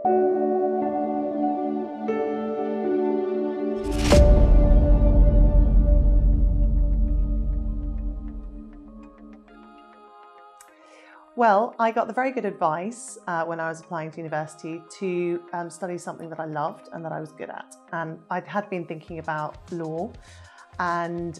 Well, I got the very good advice when I was applying to university to study something that I loved and that I was good at. And I had been thinking about law, and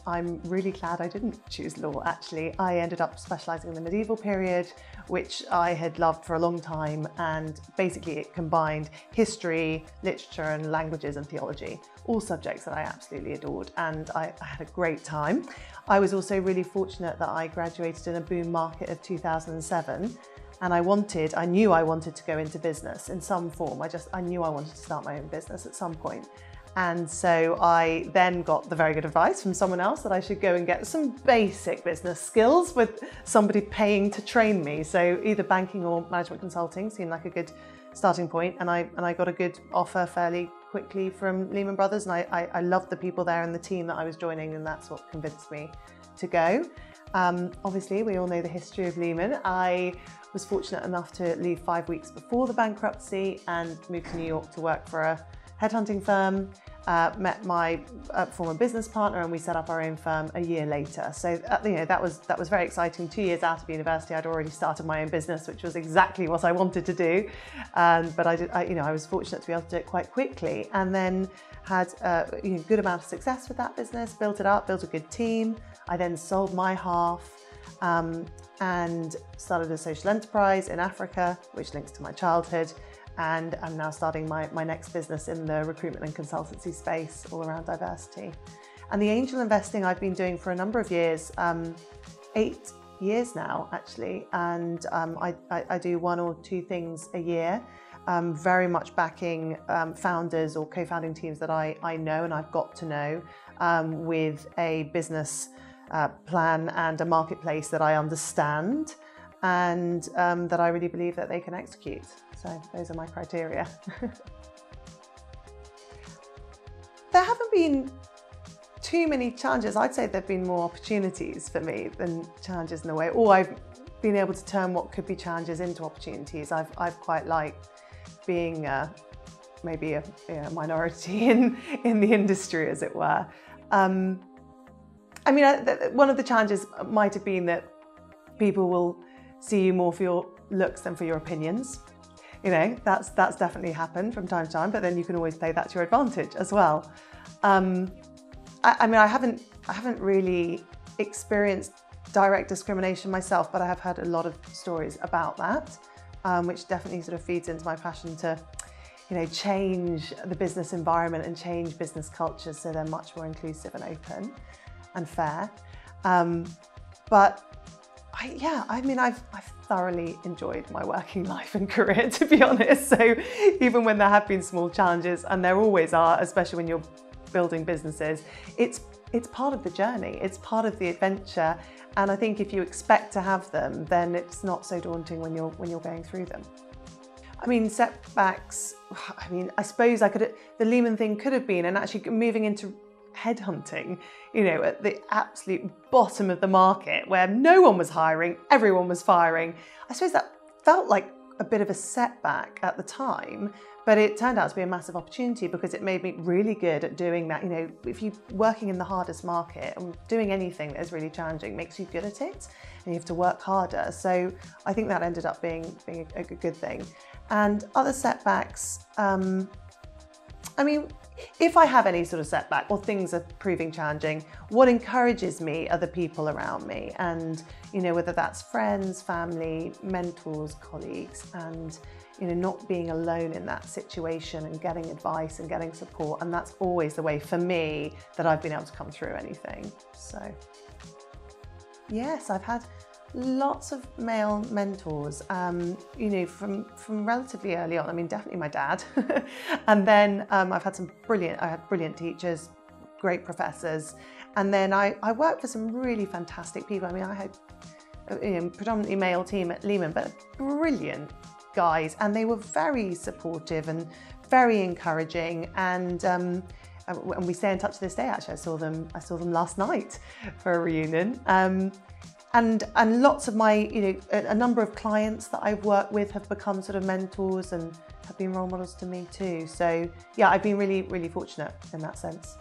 I'm really glad I didn't choose law, actually. I ended up specialising in the medieval period, which I had loved for a long time, and basically it combined history, literature and languages and theology, all subjects that I absolutely adored, and I had a great time. I was also really fortunate that I graduated in a boom market of 2007, and I knew I wanted to go into business in some form. I knew I wanted to start my own business at some point. And so I then got the very good advice from someone else that I should go and get some basic business skills with somebody paying to train me. So either banking or management consulting seemed like a good starting point. And I got a good offer fairly quickly from Lehman Brothers. And I loved the people there and the team that I was joining, and that's what convinced me to go. Obviously, we all know the history of Lehman. I was fortunate enough to leave 5 weeks before the bankruptcy and move to New York to work for a headhunting firm, met my former business partner, and we set up our own firm a year later. So that was very exciting. 2 years out of university, I'd already started my own business, which was exactly what I wanted to do. But I was fortunate to be able to do it quite quickly, and then had a good amount of success with that business. Built it up, built a good team. I then sold my half and started a social enterprise in Africa, which links to my childhood. And I'm now starting my next business in the recruitment and consultancy space, all around diversity. And the angel investing I've been doing for a number of years, 8 years now actually, and I do 1 or 2 things a year, very much backing founders or co-founding teams that I know and I've got to know, with a business plan and a marketplace that I understand, and that I really believe that they can execute. So those are my criteria. There haven't been too many challenges. I'd say there've been more opportunities for me than challenges in a way, or I've been able to turn what could be challenges into opportunities. I've quite liked being maybe a minority in the industry, as it were. One of the challenges might have been that people will see you more for your looks than for your opinions. That's definitely happened from time to time, but then you can always play that to your advantage as well. I haven't really experienced direct discrimination myself, but I have heard a lot of stories about that, which definitely sort of feeds into my passion to, change the business environment and change business cultures so they're much more inclusive and open and fair. I've thoroughly enjoyed my working life and career, to be honest. So even when there have been small challenges, and there always are, especially when you're building businesses, it's part of the journey, it's part of the adventure. And I think if you expect to have them, then it's not so daunting when you're going through them. Setbacks, I suppose the Lehman thing could have been, and actually moving into headhunting, at the absolute bottom of the market where no one was hiring, everyone was firing. I suppose that felt like a bit of a setback at the time, but it turned out to be a massive opportunity because it made me really good at doing that. If you're working in the hardest market and doing anything that is really challenging makes you good at it, and you have to work harder. So I think that ended up being a good thing. And other setbacks, if I have any sort of setback or things are proving challenging, what encourages me are the people around me, and whether that's friends, family, mentors, colleagues, and not being alone in that situation and getting advice and getting support. And that's always the way for me that I've been able to come through anything. So yes, I've had lots of male mentors, from relatively early on. Definitely my dad. And then I've had brilliant teachers, great professors. And then I worked for some really fantastic people. I had a predominantly male team at Lehman, but brilliant guys. And they were very supportive and very encouraging. And we stay in touch to this day, actually. I saw them last night for a reunion. and lots of my, a number of clients that I've worked with have become sort of mentors and have been role models to me too. So yeah, I've been really, really fortunate in that sense.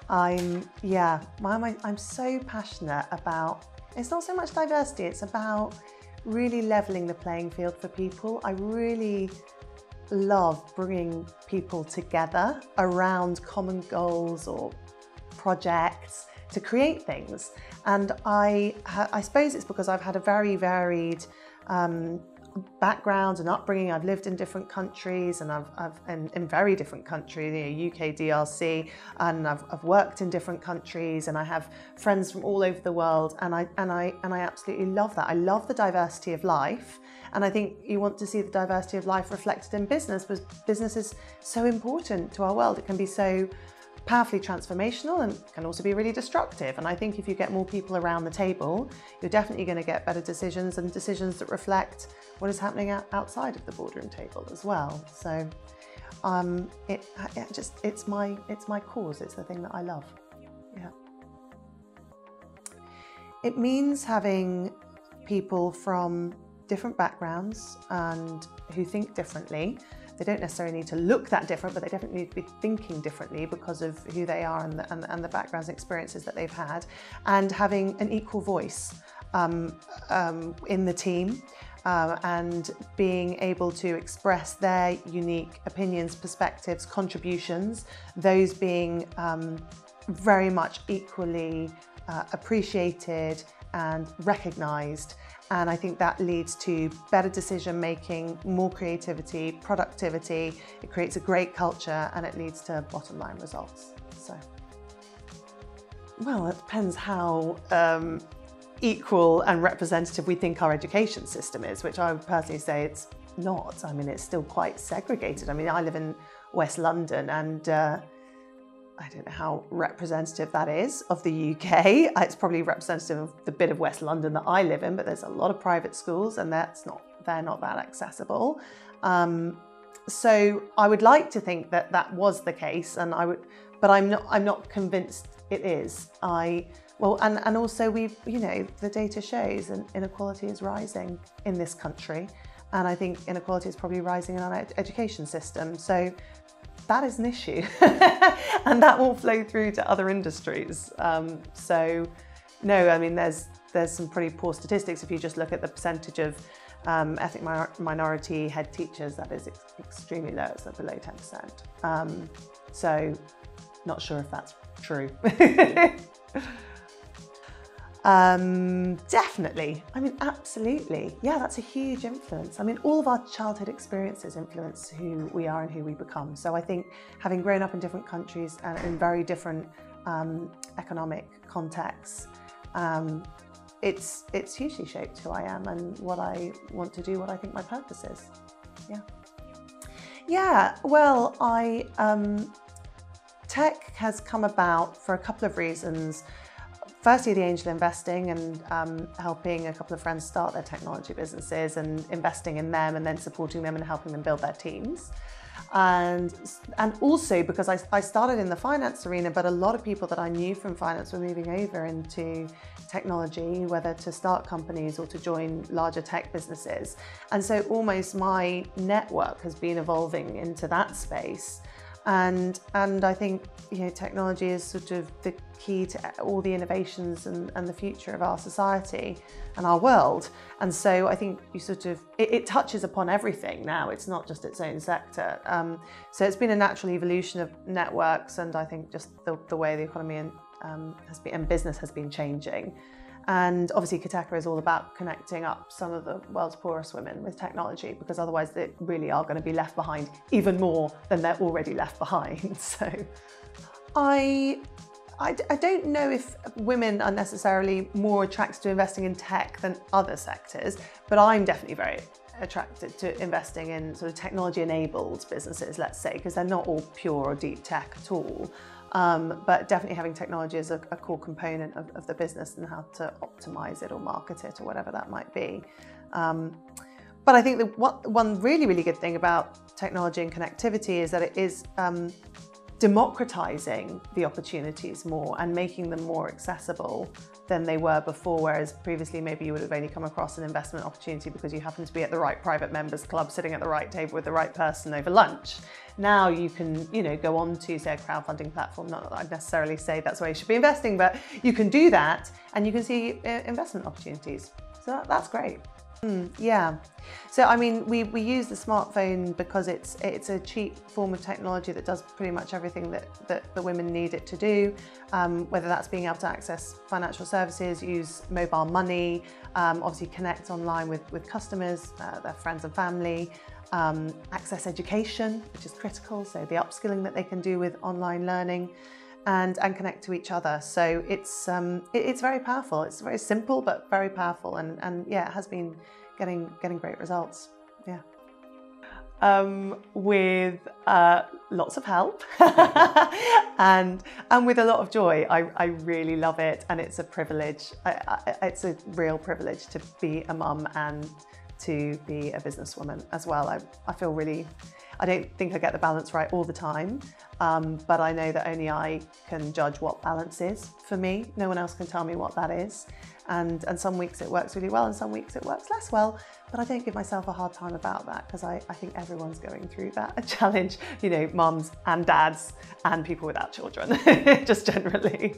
I'm so passionate about, it's not so much diversity, it's about really leveling the playing field for people. I really love bringing people together around common goals or projects to create things. And I suppose it's because I've had a very varied background and upbringing. I've lived in different countries, and in very different countries, UK, DRC, and I've worked in different countries, and I have friends from all over the world, and I absolutely love that. I love the diversity of life, and I think you want to see the diversity of life reflected in business, because business is so important to our world. It can be so powerfully transformational and can also be really destructive. And I think if you get more people around the table, you're definitely going to get better decisions, and decisions that reflect what is happening outside of the boardroom table as well. So it's my cause. It's the thing that I love. Yeah. It means having people from different backgrounds and who think differently. They don't necessarily need to look that different, but they definitely need to be thinking differently because of who they are and the backgrounds and experiences that they've had, and having an equal voice in the team, and being able to express their unique opinions, perspectives, contributions, those being very much equally appreciated and recognised. And I think that leads to better decision making, more creativity, productivity. It creates a great culture, and it leads to bottom line results. So, well, it depends how equal and representative we think our education system is, which I would personally say it's not. I mean, it's still quite segregated. I mean, I live in West London, and I don't know how representative that is of the UK. It's probably representative of the bit of West London that I live in, but there's a lot of private schools, and they're not that accessible. So I would like to think that that was the case, but I'm not convinced it is. And also the data shows and inequality is rising in this country, and I think inequality is probably rising in our education system. So that is an issue, and that will flow through to other industries. So no, I mean, there's some pretty poor statistics. If you just look at the percentage of ethnic minority head teachers, that is extremely low. It's below 10%. So not sure if that's true. Definitely. I mean, absolutely. Yeah, that's a huge influence. I mean, all of our childhood experiences influence who we are and who we become. So I think having grown up in different countries and in very different economic contexts, it's hugely shaped who I am and what I want to do, what I think my purpose is. Yeah. Yeah, well, tech has come about for a couple of reasons. Firstly, the angel investing and helping a couple of friends start their technology businesses and investing in them and then supporting them and helping them build their teams. And also because I started in the finance arena, but a lot of people that I knew from finance were moving over into technology, whether to start companies or to join larger tech businesses. And so almost my network has been evolving into that space. And I think technology is sort of the key to all the innovations and the future of our society and our world. And so I think it touches upon everything now. It's not just its own sector. So it's been a natural evolution of networks, and I think just the way the economy and business has been changing. And obviously Katecha is all about connecting up some of the world's poorest women with technology, because otherwise they really are going to be left behind even more than they're already left behind. So I don't know if women are necessarily more attracted to investing in tech than other sectors, but I'm definitely very attracted to investing in sort of technology-enabled businesses, let's say, because they're not all pure or deep tech at all. But definitely having technology as a core component of the business and how to optimize it or market it or whatever that might be. But I think one really, really good thing about technology and connectivity is that it is democratizing the opportunities more and making them more accessible than they were before, whereas previously maybe you would have only come across an investment opportunity because you happen to be at the right private members club, sitting at the right table with the right person over lunch. Now you can, go on to, say, a crowdfunding platform. Not that I'd necessarily say that's where you should be investing, but you can do that and you can see investment opportunities. So that's great. Yeah. So I mean, we use the smartphone because it's a cheap form of technology that does pretty much everything that the women need it to do, whether that's being able to access financial services, use mobile money, obviously connect online with customers, their friends and family, access education, which is critical, so the upskilling that they can do with online learning, and connect to each other. So it's very powerful. It's very simple but very powerful, and yeah, it has been getting great results. Yeah. With lots of help and with a lot of joy. I really love it, and it's a privilege. It's a real privilege to be a mum and to be a businesswoman as well. I feel really, I don't think I get the balance right all the time, but I know that only I can judge what balance is for me. No one else can tell me what that is. And some weeks it works really well and some weeks it works less well, but I don't give myself a hard time about that, because I think everyone's going through that challenge, mums and dads and people without children, just generally.